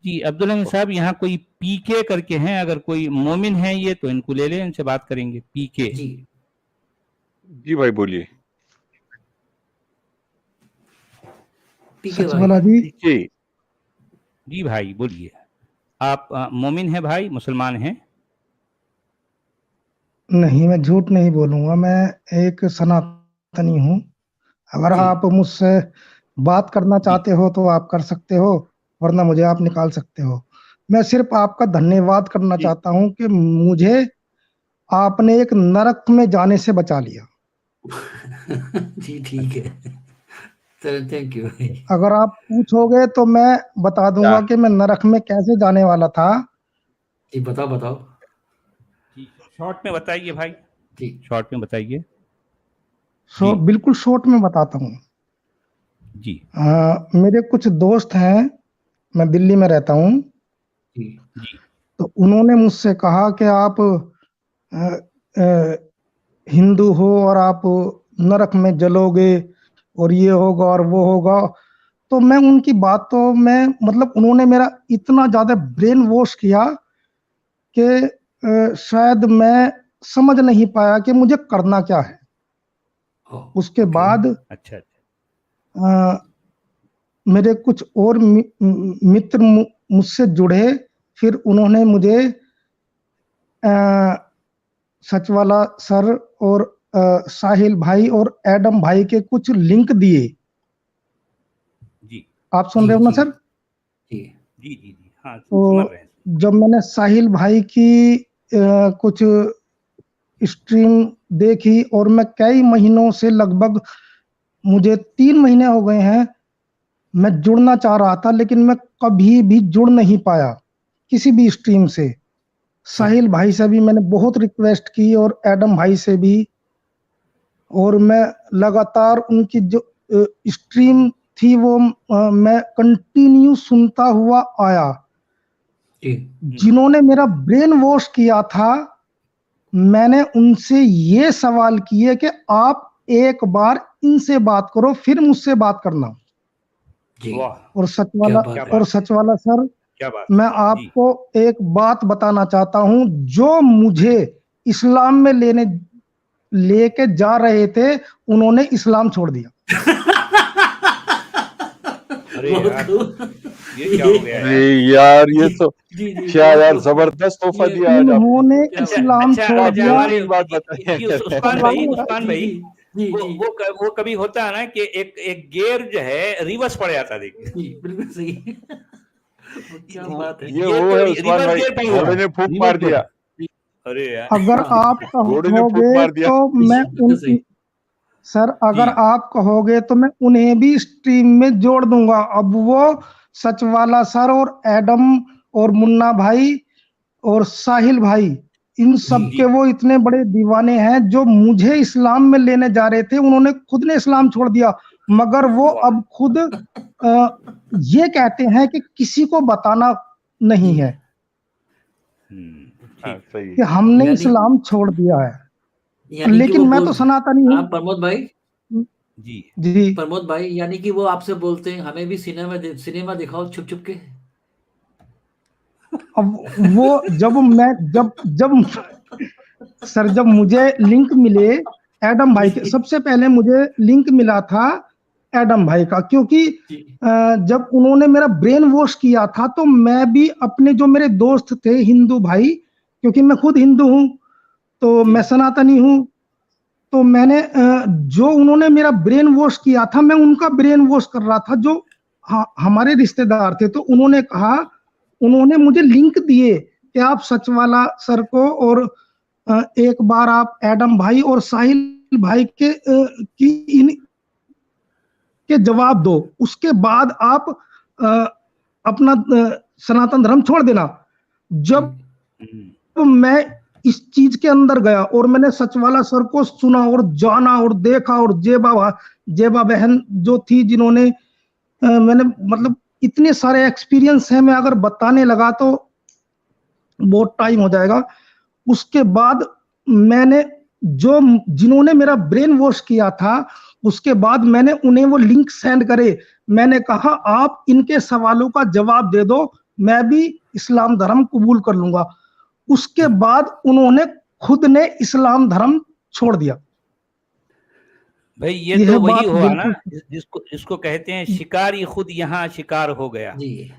जी अब्दुल हमीद साहब, यहाँ कोई पीके करके हैं, अगर कोई मोमिन है ये तो इनको ले लें, इनसे बात करेंगे। पीके जी भाई बोलिए। सचवाला जी जी भाई बोलिए। आप मोमिन हैं भाई, मुसलमान हैं? नहीं, मैं झूठ नहीं बोलूंगा, मैं एक सनातनी हूँ। अगर आप मुझसे बात करना चाहते हो तो आप कर सकते हो, वरना मुझे आप निकाल सकते हो। मैं सिर्फ आपका धन्यवाद करना चाहता हूँ कि मुझे आपने एक नरक में जाने से बचा लिया। जी ठीक है, चलो थैंक यू। अगर आप पूछोगे तो मैं बता दूंगा कि मैं नरक में कैसे जाने वाला था। जी बताओ बताओ। जी शॉर्ट में बताइए भाई, जी शॉर्ट में बताइए। बिल्कुल शॉर्ट में बताता हूँ जी। मेरे कुछ दोस्त हैं, मैं दिल्ली में रहता हूँ। जी। तो उन्होंने मुझसे कहा कि आप हिंदू हो और आप नरक में जलोगे और ये होगा और वो होगा। तो मैं उनकी बातों में मतलब उन्होंने मेरा इतना ज्यादा ब्रेन वॉश किया कि शायद मैं समझ नहीं पाया कि मुझे करना क्या है। उसके बाद अच्छा मेरे कुछ और मित्र मुझसे जुड़े, फिर उन्होंने मुझे सचवाला सर और साहिल भाई और एडम भाई के कुछ लिंक दिए। जी आप सुन रहे हो ना सर? जी जी जी जी हाँ तो जब मैंने साहिल भाई की कुछ स्ट्रीम देखी, और मैं कई महीनों से, लगभग मुझे 3 महीने हो गए हैं, मैं जुड़ना चाह रहा था लेकिन मैं कभी भी जुड़ नहीं पाया किसी भी स्ट्रीम से। साहिल भाई से भी मैंने बहुत रिक्वेस्ट की और एडम भाई से भी, और मैं लगातार उनकी जो स्ट्रीम थी वो मैं कंटिन्यू सुनता हुआ आया। जिन्होंने मेरा ब्रेन वॉश किया था, मैंने उनसे ये सवाल किए कि आप एक बार इनसे बात करो फिर मुझसे बात करना। और सचवाला सर, मैं आपको एक बात बताना चाहता हूं, जो मुझे इस्लाम में लेके जा रहे थे उन्होंने इस्लाम छोड़ दिया। अरे यार, ये क्या हो गया यार? ये तो क्या यार, जबरदस्त तोहफा दिया आज आपने। उन्होंने इस्लाम छोड़ दिया। बात बताइए उस्मान भाई, वो कभी होता है ना कि एक गियर जो है रिवर्स पड़ जाता है। देखिए बिल्कुल सही। क्या बात है, ये वो है उस्मान भाई, घोड़े ने फूंक मार दिया। अरे यार, अगर आप कहोगे तो मैं सर, अगर आप कहोगे तो मैं उन्हें भी स्ट्रीम में जोड़ दूंगा। अब वो सचवाला सर और एडम और मुन्ना भाई और साहिल भाई, इन सब के वो इतने बड़े दीवाने हैं। जो मुझे इस्लाम में लेने जा रहे थे उन्होंने खुद ने इस्लाम छोड़ दिया, मगर वो अब खुद ये कहते हैं कि किसी को बताना नहीं है कि हमने इस्लाम छोड़ दिया है। लेकिन मैं तो सनातनी हूँ। प्रमोद भाई जी प्रमोद भाई, यानी कि वो आपसे बोलते हैं हमें भी सिनेमा दिखाओ छुप छुप के। अब वो जब सर, जब मुझे लिंक मिले एडम भाई के, सबसे पहले मुझे लिंक मिला था एडम भाई का, क्योंकि जब उन्होंने मेरा ब्रेन वॉश किया था तो मैं भी अपने जो मेरे दोस्त थे हिंदू भाई, क्योंकि मैं खुद हिंदू हूं तो मैं सनातनी हूं, तो मैंने जो उन्होंने मेरा ब्रेन वॉश किया था मैं उनका ब्रेन वॉश कर रहा था, जो हमारे रिश्तेदार थे। तो उन्होंने कहा, उन्होंने मुझे लिंक दिए कि आप सचवाला सर को और एक बार आप एडम भाई और साहिल भाई के जवाब दो, उसके बाद आप अपना सनातन धर्म छोड़ देना। जब मैं इस चीज के अंदर गया और मैंने सचवाला सर को सुना और जाना और देखा, और जेबा बहन जो थी जिन्होंने मैंने मतलब इतने सारे एक्सपीरियंस हैं, मैं अगर बताने लगा तो बहुत टाइम हो जाएगा। उसके बाद मैंने जिन्होंने मेरा ब्रेन वॉश किया था, उसके बाद मैंने उन्हें वो लिंक सेंड करे। मैंने कहा आप इनके सवालों का जवाब दे दो, मैं भी इस्लाम धर्म कबूल कर लूंगा। उसके बाद उन्होंने खुद ने इस्लाम धर्म छोड़ दिया। भाई ये यह तो वही बात हुआ ना बिल्कुल जिसको कहते हैं शिकारी खुद यहाँ शिकार हो गया। जी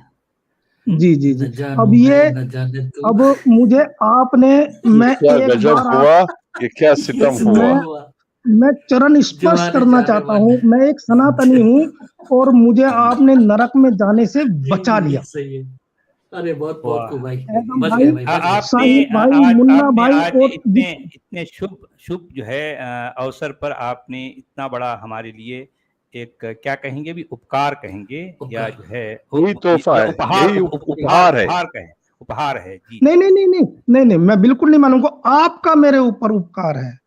जी जी जी। न जानू अब ये मैं, न जाने तू। अब मुझे आपने मैं क्या एक गजब बार हुआ, ये क्या सितम सितम हुआ। हुआ। मैं चरण स्पर्श जवाने करना जाने चाहता मन। हूँ। मैं एक सनातनी हूँ और मुझे आपने नरक में जाने से बचा लिया। सही है। अरे बहुत बहुत वाह। खूब भाई, एडम बच भाई, गए भाई, बच गए। आपने साहिब भाई, आज मुन्ना आपने भाई आज और इतने इतने शुभ शुभ जो है अवसर पर आपने इतना बड़ा हमारे लिए एक क्या कहेंगे भी उपकार कहेंगे या उपकार। जो है यही तोहफा या है, उपहार यही उपहार उपहार है। उपहार कहें उपहार है जी। नहीं नहीं नहीं नहीं नहीं नहीं, मैं बिल्कुल नहीं मानूंगा। आपका मेरे ऊपर उपकार है,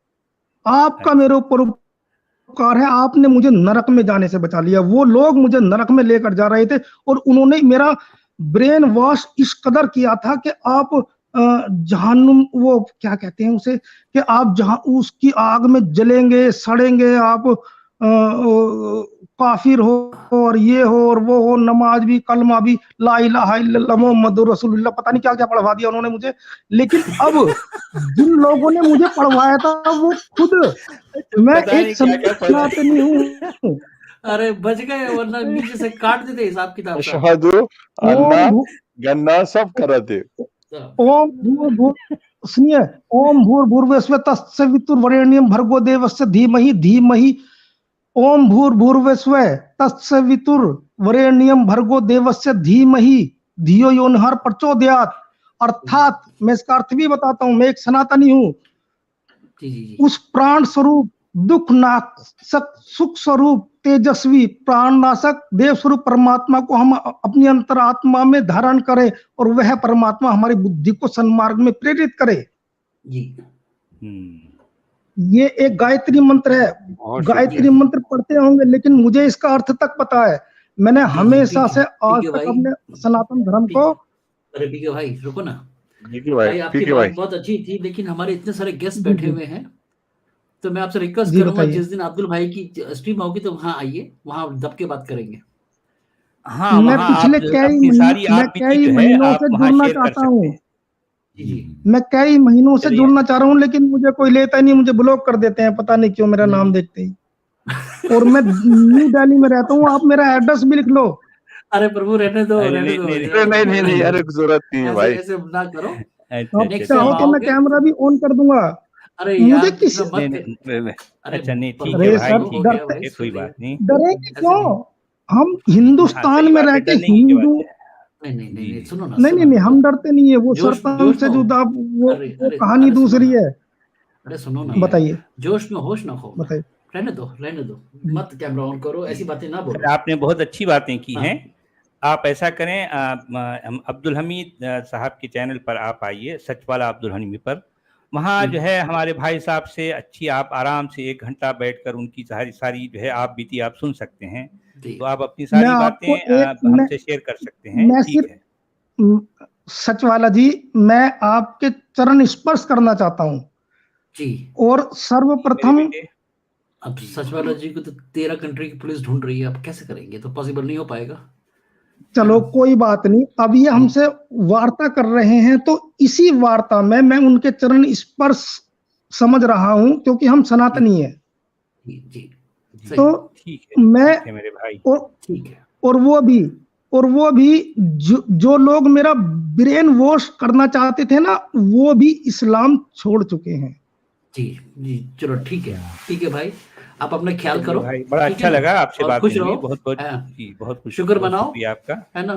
आपका मेरे ऊपर उपकार है। आपने मुझे नरक में जाने से बचा लिया। वो लोग मुझे नरक में लेकर जा रहे थे और उन्होंने मेरा ब्रेन वॉश इस कदर किया था कि आप जहन्नुम, वो क्या कहते हैं उसे, कि आप जहां उसकी आग में जलेंगे, सड़ेंगे, आप काफिर हो और ये हो और वो हो, नमाज भी, कलमा भी, ला इलाहा इल्लल्लाह मुहम्मदुर रसूलुल्लाह, पता नहीं क्या क्या पढ़वा दिया उन्होंने मुझे। लेकिन अब जिन लोगों ने मुझे पढ़वाया था वो खुद, मैं पता एक नहीं क्या क्या पढ़ सनातनी हूँ। अरे बच गए, वरना नीचे से काट देते हिसाब किताब साहब। अशहदु अन्ना ओम गन्ना सब करते। ओम भूर सुनिए, ओम भूर्भुवस्सुः तत्सवितुर्वरेण्यं भर्गो देवस्य धीमहि धीमहि। ओम भूर्भुवस्सुः तत्सवितुर्वरेण्यं भर्गो देवस्य धीमहि धियो यो नः प्रचोदयात्। अर्थात मैं इसका अर्थ भी बताता हूँ। मैं एक सनातनी हूँ। जी जी जी। उस प्राण स्वरूप, दुख नाशक, सुख स्वरूप, तेजस्वी, प्राण नाशक, देव स्वरूप परमात्मा को हम अपनी अंतरात्मा में धारण करें और वह परमात्मा हमारी बुद्धि को सन्मार्ग में प्रेरित करे। जी ये एक गायत्री मंत्र है। गायत्री मंत्र पढ़ते होंगे, लेकिन मुझे इसका अर्थ तक पता है। मैंने हमेशा से आज तक अपने सनातन धर्म को। अरे पीके भाई रुको ना भाई, आपकी बात बहुत अच्छी थी, लेकिन हमारे इतने सारे गेस्ट बैठे हुए हैं, तो मैं आपसे रिक्वेस्ट करूंगा जिस दिन अब्दुल भाई की स्ट्रीम होगी तो वहां आइए, वहां दब के बात करेंगे। हाँ मैं वहाँ पिछले कई महीनों से जुड़ना चाहता हूँ। मैं कई महीनों से जुड़ना चाह रहा हूँ, लेकिन मुझे कोई लेता नहीं, मुझे ब्लॉक कर देते हैं, पता नहीं क्यों, मेरा नाम देखते ही। और मैं न्यू दिल्ली में रहता हूँ, आप मेरा एड्रेस भी लिख लो। अरे प्रभु रहने दो, रहने दो। नहीं, अरे जरूरत नहीं है भाई, ऐसे ना करो। चाहो तो मैं कैमरा भी ऑन कर दूंगा। अरे मुझे किसी अच्छा नहीं ठीक अरे है सर, भाई, ठीक है कोई बात नहीं। डरेंगे क्यों? हम हिंदुस्तान में रह के हिंदू। नहीं सुनो ना। नहीं हम डरते नहीं है। वो सरपंच से जुदा वो कहानी दूसरी है। अरे सुनो ना, बताइए। जोश में होश ना खो, बताइए। रहने दो, मत कैमरा ऑन करो, ऐसी बातें ना बोलो। आपने बहुत अच्छी बातें की हैं। आप ऐसा करें, अब्दुल हमीद साहब के चैनल पर आप आइए, सच वाला अब्दुल हमीद पर। वहाँ जो है हमारे भाई साहब से अच्छी आप आराम से 1 घंटा बैठकर उनकी सारी जो है आप बीती आप सुन सकते हैं। तो आप अपनी सारी बातें हमसे शेयर कर सकते हैं। ठीक है सच वाला जी, मैं आपके चरण स्पर्श करना चाहता हूँ जी। और सर्वप्रथम, अब सच वाला जी को तो 13 कंट्री की पुलिस ढूंढ रही है, अब कैसे करेंगे? तो पॉसिबल नहीं हो पाएगा। चलो कोई बात नहीं, अब ये हमसे वार्ता कर रहे हैं, तो इसी वार्ता में मैं उनके चरण स्पर्श समझ रहा हूं, क्योंकि हम सनातनी हैं। जी तो मैं मेरे भाई, और वो भी जो लोग मेरा ब्रेन वॉश करना चाहते थे ना, वो भी इस्लाम छोड़ चुके हैं। जी चलो ठीक है भाई, आप अपना ख्याल करो भाई। बड़ा अच्छा लगा आपसे बात करके, बहुत शुक्र मनाओ, आपका, है ना।